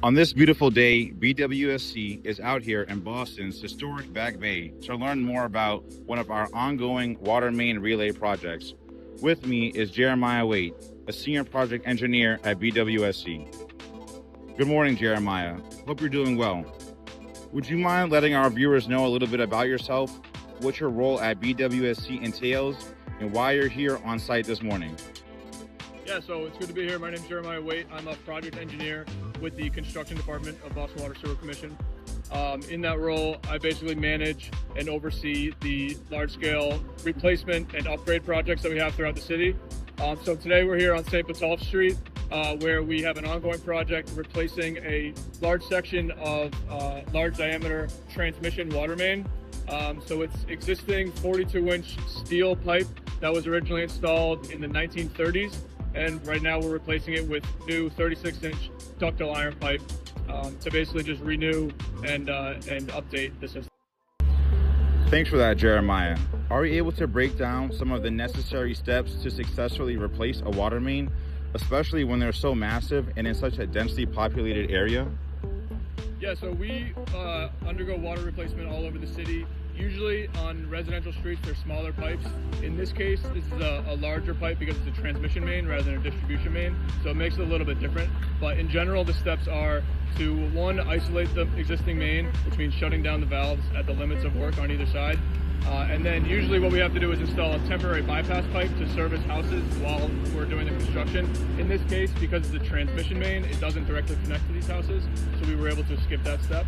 On this beautiful day, BWSC is out here in Boston's historic Back Bay to learn more about one of our ongoing water main relay projects. With me is Jeremiah Waite, a senior project engineer at BWSC. Good morning, Jeremiah. Hope you're doing well. Would you mind letting our viewers know a little bit about yourself, what your role at BWSC entails, and why you're here on site this morning? Yeah, so it's good to be here. My name is Jeremiah Waite. I'm a project engineer with the construction department of Boston Water Sewer Commission. In that role, I basically manage and oversee the large-scale replacement and upgrade projects that we have throughout the city. So today we're here on St. Botolph Street, where we have an ongoing project replacing a large section of large diameter transmission water main. So it's existing 42-inch steel pipe that was originally installed in the 1930s. And right now we're replacing it with new 36-inch ductile iron pipe to basically just renew and update the system. Thanks for that, Jeremiah. Are you able to break down some of the necessary steps to successfully replace a water main, especially when they're so massive and in such a densely populated area? Yeah, so we undergo water replacement all over the city. Usually on residential streets, they're smaller pipes. In this case, this is a larger pipe because it's a transmission main rather than a distribution main, so it makes it a little bit different. But in general, the steps are to, one, isolate the existing main, which means shutting down the valves at the limits of work on either side. And then usually what we have to do is install a temporary bypass pipe to service houses while we're doing the construction. In this case, because it's a transmission main, it doesn't directly connect to these houses, so we were able to skip that step.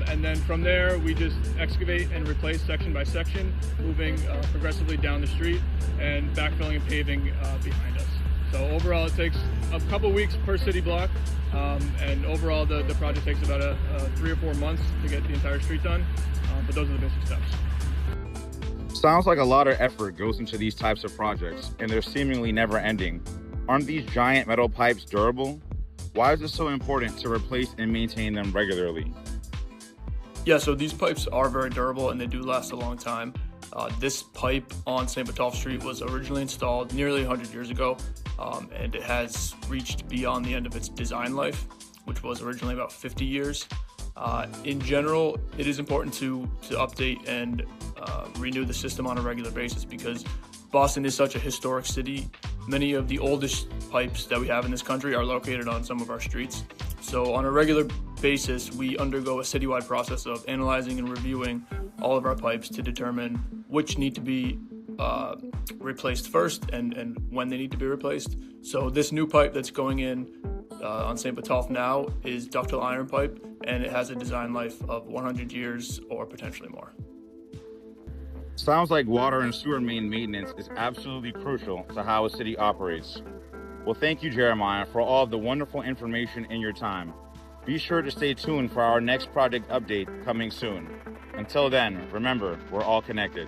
And then from there, we just excavate and replace section by section, moving progressively down the street and backfilling and paving behind us. So overall, it takes a couple weeks per city block, and overall the project takes about 3 or 4 months to get the entire street done, but those are the basic steps. Sounds like a lot of effort goes into these types of projects, and they're seemingly never ending. Aren't these giant metal pipes durable? Why is it so important to replace and maintain them regularly? Yeah, so these pipes are very durable and they do last a long time. This pipe on St. Botolph Street was originally installed nearly 100 years ago, and it has reached beyond the end of its design life, which was originally about 50 years. In general, it is important to update and renew the system on a regular basis because Boston is such a historic city. Many of the oldest pipes that we have in this country are located on some of our streets. So on a regular basis, we undergo a citywide process of analyzing and reviewing all of our pipes to determine which need to be replaced first and when they need to be replaced. So this new pipe that's going in on St. Botolph now is ductile iron pipe, and it has a design life of 100 years or potentially more. Sounds like water and sewer main maintenance is absolutely crucial to how a city operates. Well, thank you, Jeremiah, for all of the wonderful information in your time. Be sure to stay tuned for our next project update coming soon. Until then, remember, we're all connected.